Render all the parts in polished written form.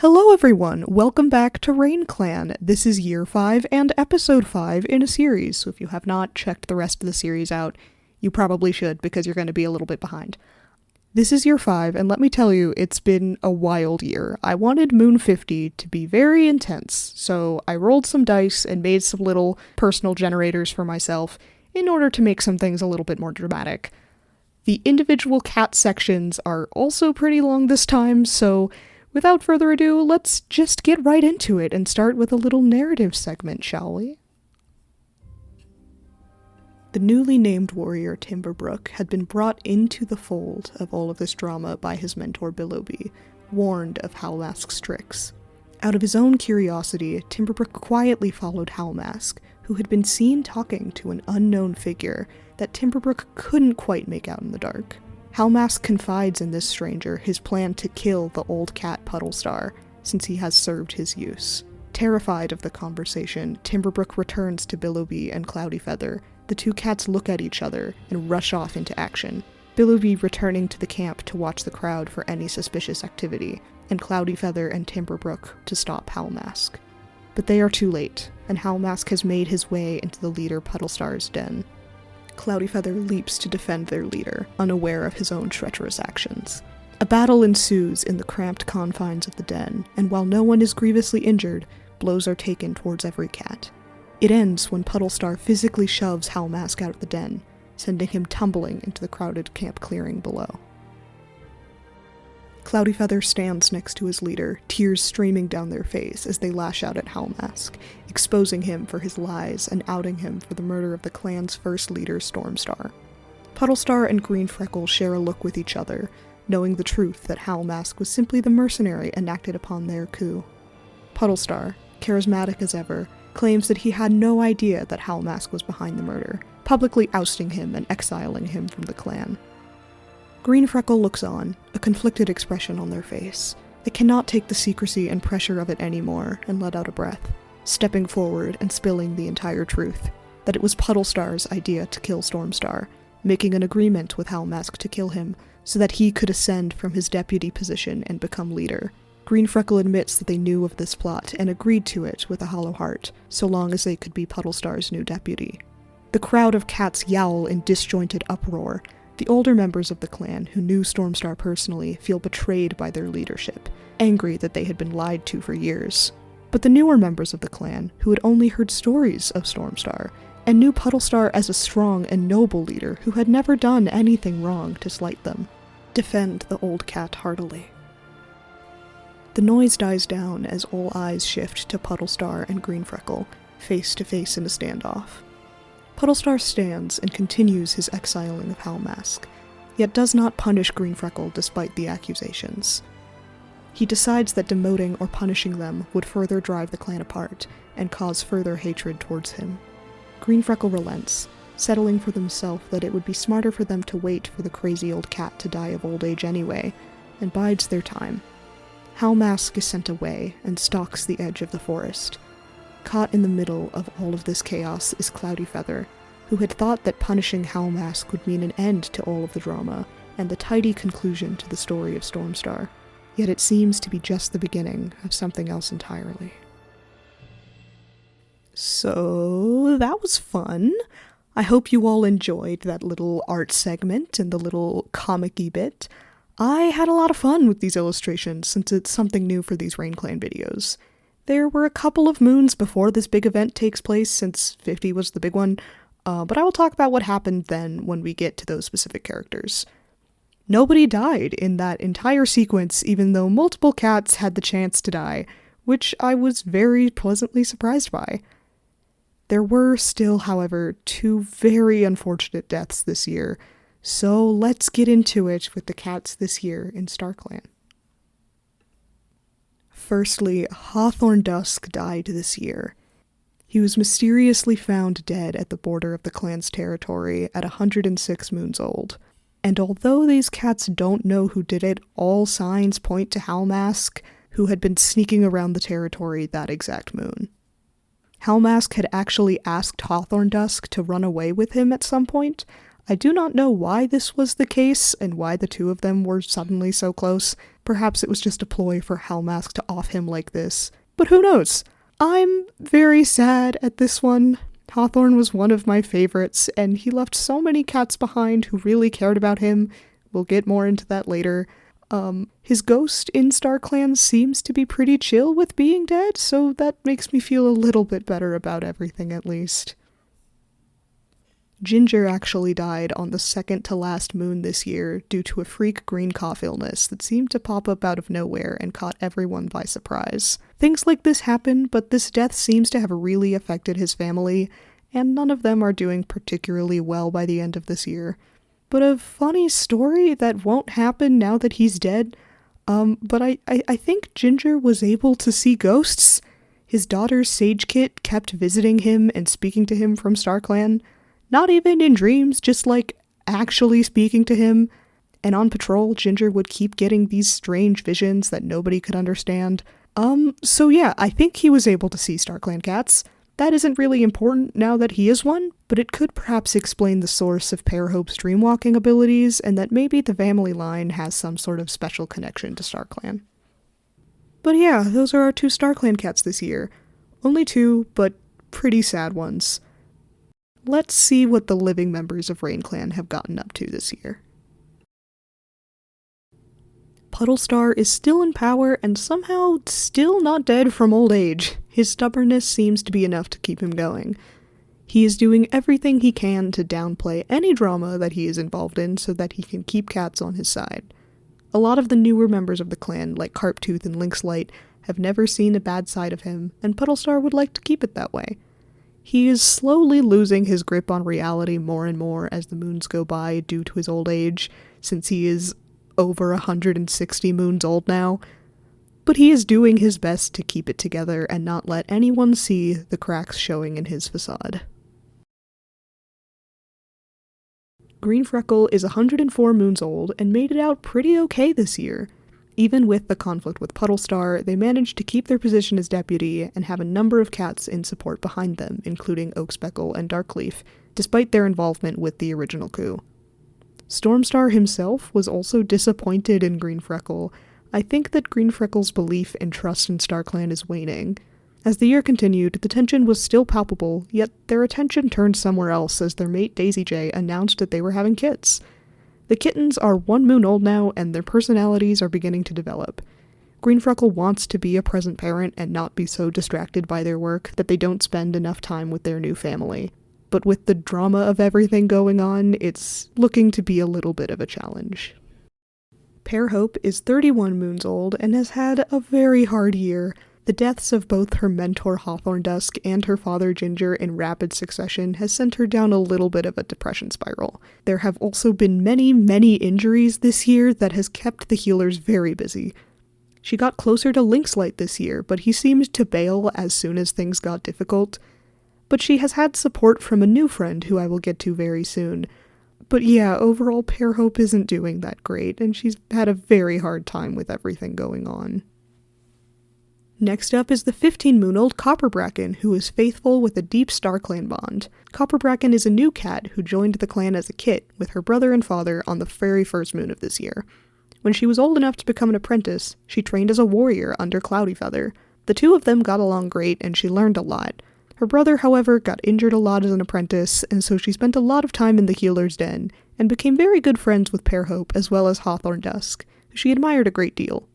Hello everyone, welcome back to Rainclan. This is year 5 and episode 5 in a series, so if you have not checked the rest of the series out, you probably should because you're going to be a little bit behind. This is year 5, and let me tell you, it's been a wild year. I wanted Moon 50 to be very intense, so I rolled some dice and made some little personal generators for myself in order to make some things a little bit more dramatic. The individual cat sections are also pretty long this time, so without further ado, let's just get right into it and start with a little narrative segment, shall we? The newly named warrior Timberbrook had been brought into the fold of all of this drama by his mentor Billowby, warned of Howlmask's tricks. Out of his own curiosity, Timberbrook quietly followed Howlmask, who had been seen talking to an unknown figure that Timberbrook couldn't quite make out in the dark. Howlmask confides in this stranger his plan to kill the old cat Puddlestar, since he has served his use. Terrified of the conversation, Timberbrook returns to Billowby and Cloudyfeather. The two cats look at each other and rush off into action, Billowby returning to the camp to watch the crowd for any suspicious activity, and Cloudyfeather and Timberbrook to stop Howlmask. But they are too late, and Howlmask has made his way into the leader Puddlestar's den. Cloudyfeather leaps to defend their leader, unaware of his own treacherous actions. A battle ensues in the cramped confines of the den, and while no one is grievously injured, blows are taken towards every cat. It ends when Puddlestar physically shoves Howlmask out of the den, sending him tumbling into the crowded camp clearing below. Cloudyfeather stands next to his leader, tears streaming down their face as they lash out at Howlmask, exposing him for his lies and outing him for the murder of the clan's first leader, Stormstar. Puddlestar and Greenfreckle share a look with each other, knowing the truth that Howlmask was simply the mercenary enacted upon their coup. Puddlestar, charismatic as ever, claims that he had no idea that Howlmask was behind the murder, publicly ousting him and exiling him from the clan. Greenfreckle looks on, a conflicted expression on their face. They cannot take the secrecy and pressure of it anymore and let out a breath, stepping forward and spilling the entire truth, that it was Puddlestar's idea to kill Stormstar, making an agreement with Howlmask to kill him so that he could ascend from his deputy position and become leader. Greenfreckle admits that they knew of this plot and agreed to it with a hollow heart, so long as they could be Puddlestar's new deputy. The crowd of cats yowl in disjointed uproar. The older members of the clan, who knew Stormstar personally, feel betrayed by their leadership, angry that they had been lied to for years. But the newer members of the clan, who had only heard stories of Stormstar, and knew Puddlestar as a strong and noble leader who had never done anything wrong to slight them, defend the old cat heartily. The noise dies down as all eyes shift to Puddlestar and Greenfreckle, face to face in a standoff. Puddlestar stands and continues his exiling of Howlmask, yet does not punish Greenfreckle despite the accusations. He decides that demoting or punishing them would further drive the clan apart and cause further hatred towards him. Greenfreckle relents, settling for themselves that it would be smarter for them to wait for the crazy old cat to die of old age anyway, and bides their time. Howlmask is sent away and stalks the edge of the forest. Caught in the middle of all of this chaos is Cloudyfeather, who had thought that punishing Howlmask would mean an end to all of the drama and the tidy conclusion to the story of Stormstar, yet it seems to be just the beginning of something else entirely. So, that was fun. I hope you all enjoyed that little art segment and the little comic-y bit. I had a lot of fun with these illustrations since it's something new for these Rainclan videos. There were a couple of moons before this big event takes place, since 50 was the big one, but I will talk about what happened then when we get to those specific characters. Nobody died in that entire sequence, even though multiple cats had the chance to die, which I was very pleasantly surprised by. There were still, however, 2 very unfortunate deaths this year, so let's get into it with the cats this year in StarClan. Firstly, Hawthorn Dusk died this year. He was mysteriously found dead at the border of the clan's territory at 106 moons old, and although these cats don't know who did it, all signs point to Howlmask, who had been sneaking around the territory that exact moon. Howlmask had actually asked Hawthorn Dusk to run away with him at some point, I do not know why this was the case and why the two of them were suddenly so close. Perhaps it was just a ploy for Howlmask to off him like this. But who knows? I'm very sad at this one. Hawthorne was one of my favorites, and he left so many cats behind who really cared about him. We'll get more into that later. His ghost in StarClan seems to be pretty chill with being dead, so that makes me feel a little bit better about everything at least. Ginger actually died on the second to last moon this year due to a freak green cough illness that seemed to pop up out of nowhere and caught everyone by surprise. Things like this happen, but this death seems to have really affected his family, and none of them are doing particularly well by the end of this year. But a funny story that won't happen now that he's dead, but I think Ginger was able to see ghosts. His daughter Sagekit kept visiting him and speaking to him from StarClan. Not even in dreams, just like actually speaking to him. And on patrol, Ginger would keep getting these strange visions that nobody could understand. So yeah, I think he was able to see StarClan cats. That isn't really important now that he is one, but it could perhaps explain the source of Pearhope's dreamwalking abilities, and that maybe the family line has some sort of special connection to StarClan. But yeah, those are our 2 StarClan cats this year. Only 2, but pretty sad ones. Let's see what the living members of Rainclan have gotten up to this year. Puddlestar is still in power and somehow still not dead from old age. His stubbornness seems to be enough to keep him going. He is doing everything he can to downplay any drama that he is involved in so that he can keep cats on his side. A lot of the newer members of the clan, like Carptooth and Lynxlight, have never seen a bad side of him, and Puddlestar would like to keep it that way. He is slowly losing his grip on reality more and more as the moons go by due to his old age, since he is over 160 moons old now, but he is doing his best to keep it together and not let anyone see the cracks showing in his facade. Greenfreckle is 104 moons old and made it out pretty okay this year. Even with the conflict with Puddlestar, they managed to keep their position as deputy and have a number of cats in support behind them, including Oakspeckle and Darkleaf, despite their involvement with the original coup. Stormstar himself was also disappointed in Greenfreckle. I think that Greenfreckle's belief and trust in StarClan is waning. As the year continued, the tension was still palpable, yet their attention turned somewhere else as their mate Daisy J announced that they were having kids. The kittens are 1 moon old now, and their personalities are beginning to develop. Greenfreckle wants to be a present parent and not be so distracted by their work that they don't spend enough time with their new family. But with the drama of everything going on, it's looking to be a little bit of a challenge. Pearhope is 31 moons old and has had a very hard year. The deaths of both her mentor Hawthorne Dusk and her father Ginger in rapid succession has sent her down a little bit of a depression spiral. There have also been many injuries this year that has kept the healers very busy. She got closer to Lynxlight this year, but he seemed to bail as soon as things got difficult. But she has had support from a new friend who I will get to very soon. But yeah, overall Pearhope isn't doing that great, and she's had a very hard time with everything going on. Next up is the 15-moon-old Copperbracken, who is faithful with a deep StarClan bond. Copperbracken is a new cat who joined the clan as a kit with her brother and father on the very first moon of this year. When she was old enough to become an apprentice, she trained as a warrior under Cloudyfeather. The two of them got along great, and she learned a lot. Her brother, however, got injured a lot as an apprentice, and so she spent a lot of time in the healer's den, and became very good friends with Pearhope as well as Hawthorne Dusk, who she admired a great deal.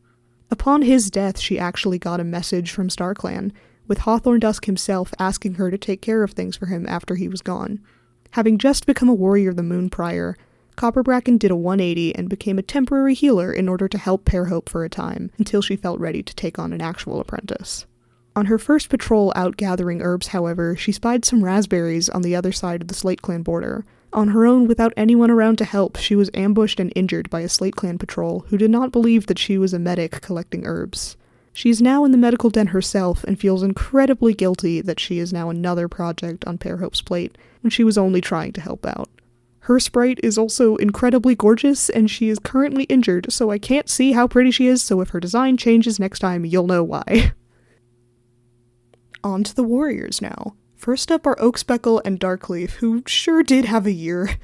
Upon his death, she actually got a message from StarClan, with Hawthorne Dusk himself asking her to take care of things for him after he was gone. Having just become a warrior the moon prior, Copperbracken did a 180 and became a temporary healer in order to help Pearhope for a time, until she felt ready to take on an actual apprentice. On her first patrol out gathering herbs, however, she spied some raspberries on the other side of the Slate Clan border. On her own, without anyone around to help, she was ambushed and injured by a Slate Clan patrol who did not believe that she was a medic collecting herbs. She is now in the medical den herself and feels incredibly guilty that she is now another project on Pearhope's plate when she was only trying to help out. Her sprite is also incredibly gorgeous, and she is currently injured, so I can't see how pretty she is, so if her design changes next time, you'll know why. On to the warriors now. First up are Oakspeckle and Darkleaf, who sure did have a year.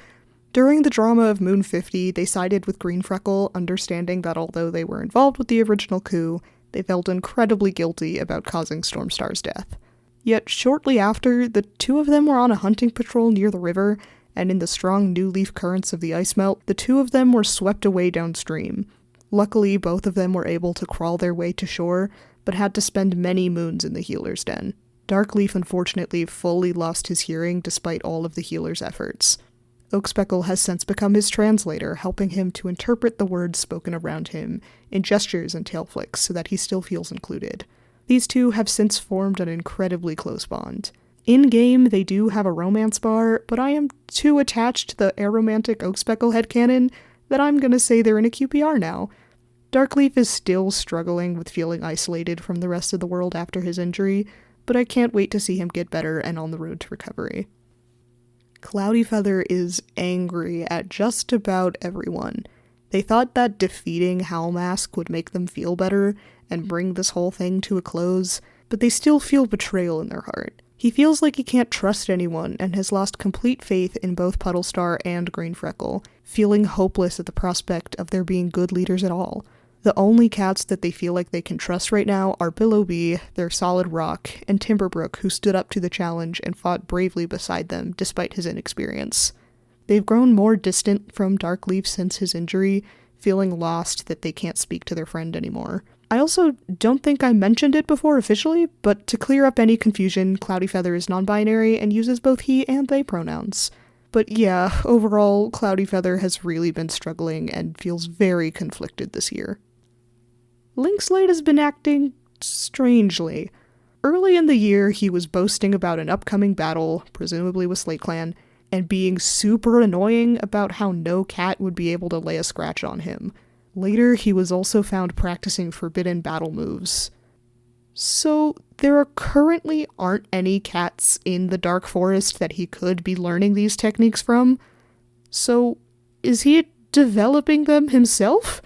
During the drama of Moon 50, they sided with Greenfreckle, understanding that although they were involved with the original coup, they felt incredibly guilty about causing Stormstar's death. Yet shortly after, the two of them were on a hunting patrol near the river, and in the strong new leaf currents of the ice melt, the two of them were swept away downstream. Luckily, both of them were able to crawl their way to shore, but had to spend many moons in the healer's den. Darkleaf unfortunately fully lost his hearing despite all of the healer's efforts. Oakspeckle has since become his translator, helping him to interpret the words spoken around him in gestures and tail flicks so that he still feels included. These two have since formed an incredibly close bond. In-game, they do have a romance bar, but I am too attached to the aromantic Oakspeckle headcanon that I'm gonna say they're in a QPR now. Darkleaf is still struggling with feeling isolated from the rest of the world after his injury, but I can't wait to see him get better and on the road to recovery. Cloudyfeather is angry at just about everyone. They thought that defeating Howlmask would make them feel better and bring this whole thing to a close, but they still feel betrayal in their heart. He feels like he can't trust anyone and has lost complete faith in both Puddlestar and Greenfreckle, feeling hopeless at the prospect of there being good leaders at all. The only cats that they feel like they can trust right now are Billowbee, their solid rock, and Timberbrook, who stood up to the challenge and fought bravely beside them despite his inexperience. They've grown more distant from Darkleaf since his injury, feeling lost that they can't speak to their friend anymore. I also don't think I mentioned it before officially, but to clear up any confusion, Cloudyfeather is non-binary and uses both he and they pronouns. But yeah, overall, Cloudyfeather has really been struggling and feels very conflicted this year. Linkslade has been acting strangely. Early in the year, he was boasting about an upcoming battle, presumably with SlateClan, and being super annoying about how no cat would be able to lay a scratch on him. Later, he was also found practicing forbidden battle moves. So, there currently aren't any cats in the Dark Forest that he could be learning these techniques from. So, is he developing them himself?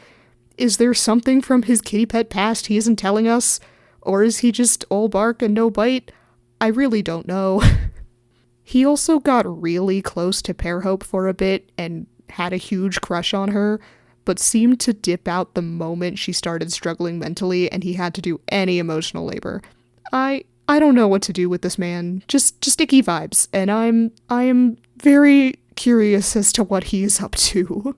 Is there something from his kitty pet past he isn't telling us? Or is he just all bark and no bite? I really don't know. He also got really close to Pearhope for a bit and had a huge crush on her, but seemed to dip out the moment she started struggling mentally and he had to do any emotional labor. I don't know what to do with this man. Just icky vibes, and I am very curious as to what he is up to.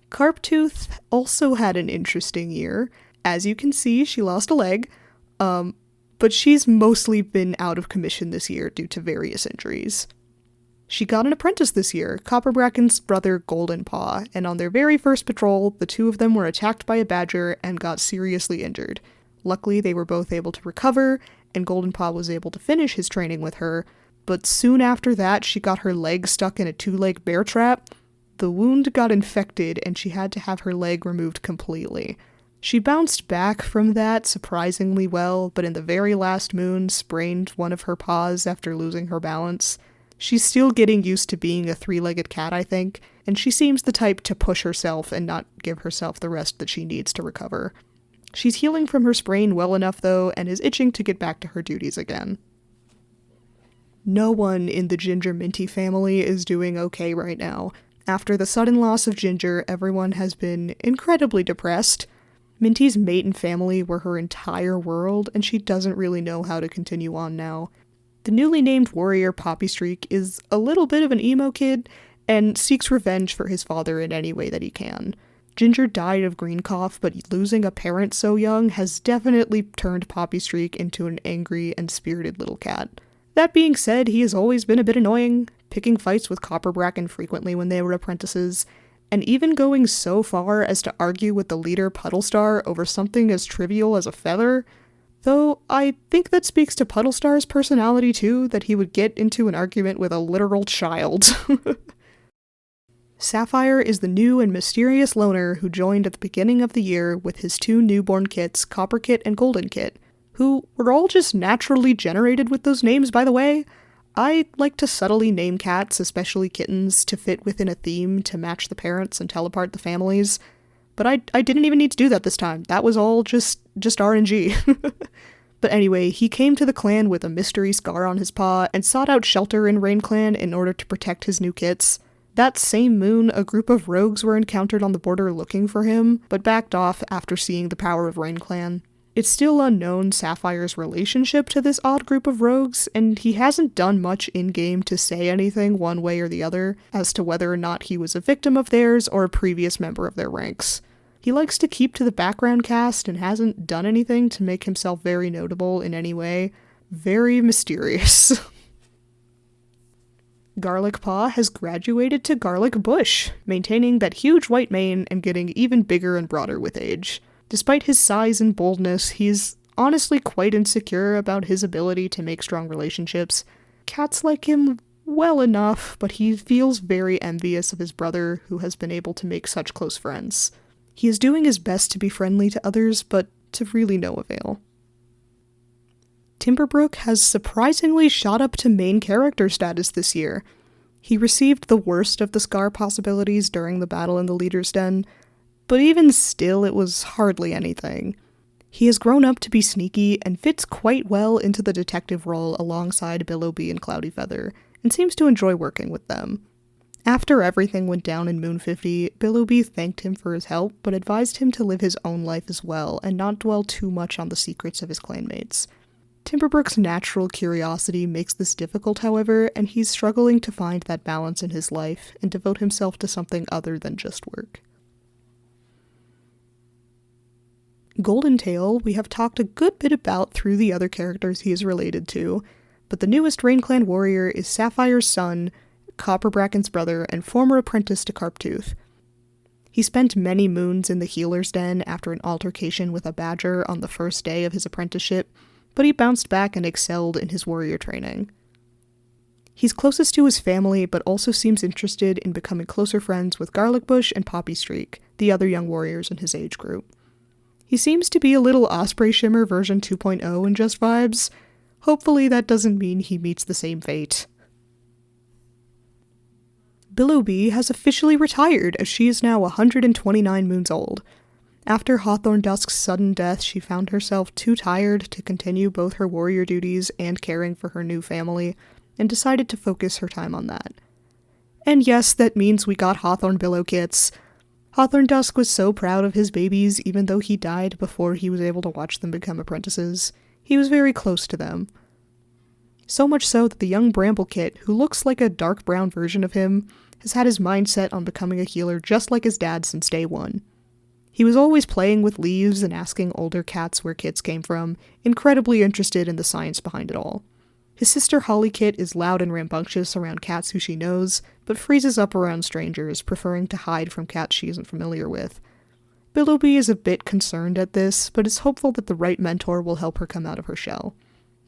Carptooth also had an interesting year. As you can see, she lost a leg, but she's mostly been out of commission this year due to various injuries. She got an apprentice this year, Copperbracken's brother Goldenpaw, and on their very first patrol, the two of them were attacked by a badger and got seriously injured. Luckily, they were both able to recover, and Goldenpaw was able to finish his training with her, but soon after that, she got her leg stuck in a two-leg bear trap. The wound got infected, and she had to have her leg removed completely. She bounced back from that surprisingly well, but in the very last moon, sprained one of her paws after losing her balance. She's still getting used to being a three-legged cat, I think, and she seems the type to push herself and not give herself the rest that she needs to recover. She's healing from her sprain well enough, though, and is itching to get back to her duties again. No one in the Ginger Minty family is doing okay right now. After the sudden loss of Ginger, everyone has been incredibly depressed. Minty's mate and family were her entire world, and she doesn't really know how to continue on now. The newly named warrior Poppystreak is a little bit of an emo kid, and seeks revenge for his father in any way that he can. Ginger died of green cough, but losing a parent so young has definitely turned Poppystreak into an angry and spirited little cat. That being said, he has always been a bit annoying, picking fights with Copperbracken frequently when they were apprentices, and even going so far as to argue with the leader Puddlestar over something as trivial as a feather. Though I think that speaks to Puddlestar's personality too, that he would get into an argument with a literal child. Sapphire is the new and mysterious loner who joined at the beginning of the year with his two newborn kits, Copper Kit and Golden Kit, who were all just naturally generated with those names, by the way. I like to subtly name cats, especially kittens, to fit within a theme to match the parents and tell apart the families. But I didn't even need to do that this time. That was all just RNG. But anyway, he came to the clan with a mystery scar on his paw and sought out shelter in Rainclan in order to protect his new kits. That same moon, a group of rogues were encountered on the border looking for him, but backed off after seeing the power of Rainclan. It's still unknown Sapphire's relationship to this odd group of rogues, and he hasn't done much in-game to say anything one way or the other as to whether or not he was a victim of theirs or a previous member of their ranks. He likes to keep to the background cast and hasn't done anything to make himself very notable in any way. Very mysterious. Garlic Paw has graduated to Garlic Bush, maintaining that huge white mane and getting even bigger and broader with age. Despite his size and boldness, he's honestly quite insecure about his ability to make strong relationships. Cats like him well enough, but he feels very envious of his brother, who has been able to make such close friends. He is doing his best to be friendly to others, but to really no avail. Timberbrook has surprisingly shot up to main character status this year. He received the worst of the scar possibilities during the battle in the Leader's Den, but even still it was hardly anything. He has grown up to be sneaky and fits quite well into the detective role alongside Billowbee and Cloudy Feather, and seems to enjoy working with them. After everything went down in Moon 50, Billowbee thanked him for his help, but advised him to live his own life as well and not dwell too much on the secrets of his clanmates. Timberbrook's natural curiosity makes this difficult, however, and he's struggling to find that balance in his life and devote himself to something other than just work. Goldentail we have talked a good bit about through the other characters he is related to, but the newest Rainclan warrior is Sapphire's son, Copperbracken's brother, and former apprentice to Carptooth. He spent many moons in the Healer's Den after an altercation with a badger on the first day of his apprenticeship, but he bounced back and excelled in his warrior training. He's closest to his family, but also seems interested in becoming closer friends with Garlic Bush and Poppy Streak, the other young warriors in his age group. He seems to be a little Osprey Shimmer version 2.0 in just vibes. Hopefully that doesn't mean he meets the same fate. Billowbee has officially retired, as she is now 129 moons old. After Hawthorn Dusk's sudden death, she found herself too tired to continue both her warrior duties and caring for her new family, and decided to focus her time on that. And yes, that means we got Hawthorn Billow kits. Hawthorn Dusk was so proud of his babies, even though he died before he was able to watch them become apprentices. He was very close to them. So much so that the young Bramble Kit, who looks like a dark brown version of him, has had his mind set on becoming a healer just like his dad since day one. He was always playing with leaves and asking older cats where kits came from, incredibly interested in the science behind it all. His sister Holly Kit is loud and rambunctious around cats who she knows, but freezes up around strangers, preferring to hide from cats she isn't familiar with. Billowbee is a bit concerned at this, but is hopeful that the right mentor will help her come out of her shell.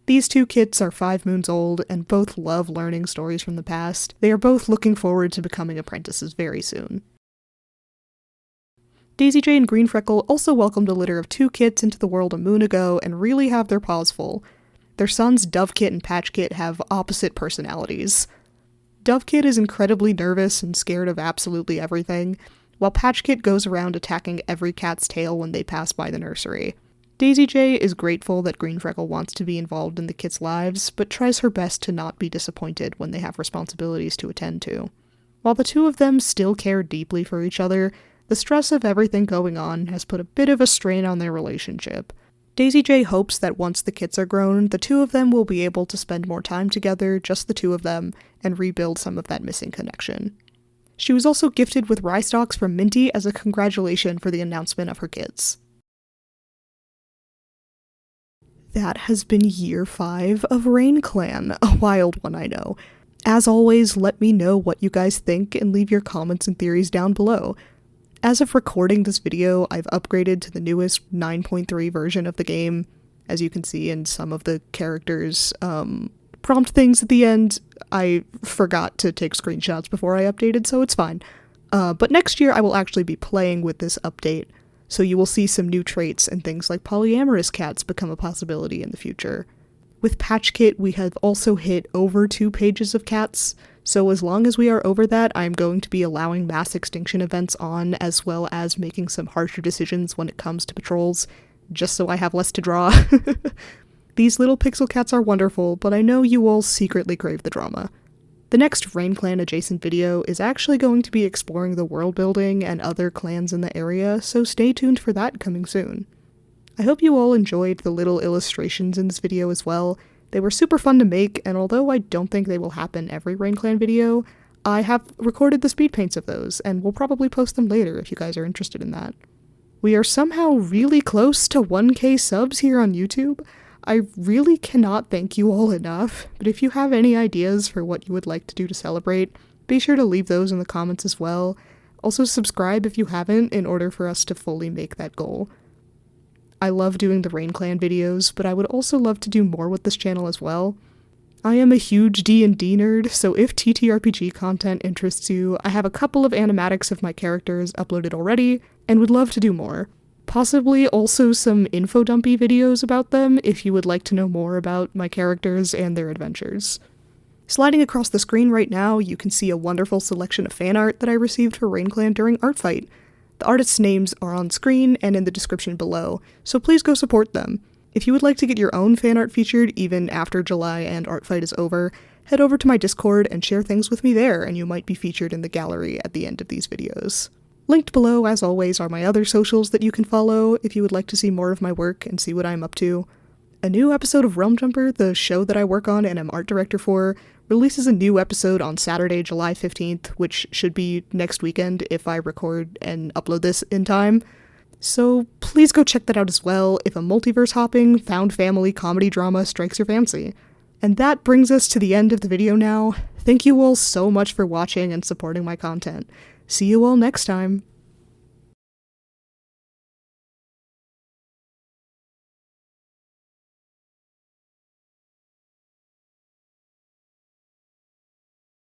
These two kits are 5 moons old, and both love learning stories from the past. They are both looking forward to becoming apprentices very soon. Daisy J and Green Freckle also welcomed a litter of 2 kits into the world a moon ago and really have their paws full. Their sons Dovekit and Patchkit have opposite personalities. Dovekit is incredibly nervous and scared of absolutely everything, while Patchkit goes around attacking every cat's tail when they pass by the nursery. Daisy J is grateful that Green Freckle wants to be involved in the kids' lives, but tries her best to not be disappointed when they have responsibilities to attend to. While the two of them still care deeply for each other, the stress of everything going on has put a bit of a strain on their relationship. Daisy J hopes that once the kids are grown, the two of them will be able to spend more time together, just the two of them, and rebuild some of that missing connection. She was also gifted with rye stalks from Minty as a congratulation for the announcement of her kids. That has been year 5 of Rainclan, a wild one I know. As always, let me know what you guys think and leave your comments and theories down below. As of recording this video, I've upgraded to the newest 9.3 version of the game. As you can see in some of the characters' prompt things at the end, I forgot to take screenshots before I updated, so it's fine. But next year I will actually be playing with this update, so you will see some new traits and things like polyamorous cats become a possibility in the future. With Patchkit, we have also hit over 2 pages of cats, so as long as we are over that, I'm going to be allowing mass extinction events on, as well as making some harsher decisions when it comes to patrols, just so I have less to draw. These little pixel cats are wonderful, but I know you all secretly crave the drama. The next Rainclan adjacent video is actually going to be exploring the world building and other clans in the area, so stay tuned for that coming soon. I hope you all enjoyed the little illustrations in this video as well. They were super fun to make, and although I don't think they will happen every Rainclan video, I have recorded the speed paints of those, and will probably post them later if you guys are interested in that. We are somehow really close to 1K subs here on YouTube. I really cannot thank you all enough, but if you have any ideas for what you would like to do to celebrate, be sure to leave those in the comments as well. Also subscribe if you haven't in order for us to fully make that goal. I love doing the Rainclan videos, but I would also love to do more with this channel as well. I am a huge D&D nerd, so if TTRPG content interests you, I have a couple of animatics of my characters uploaded already, and would love to do more. Possibly also some info dumpy videos about them if you would like to know more about my characters and their adventures. Sliding across the screen right now, you can see a wonderful selection of fan art that I received for Rainclan during Artfight. The artists' names are on screen and in the description below, so please go support them. If you would like to get your own fan art featured even after July and Artfight is over, head over to my Discord and share things with me there, and you might be featured in the gallery at the end of these videos. Linked below, as always, are my other socials that you can follow if you would like to see more of my work and see what I'm up to. A new episode of Realm Jumper, the show that I work on and am art director for, releases a new episode on Saturday, July 15th, which should be next weekend if I record and upload this in time. So please go check that out as well if a multiverse hopping, found family comedy drama strikes your fancy. And that brings us to the end of the video now. Thank you all so much for watching and supporting my content. See you all next time.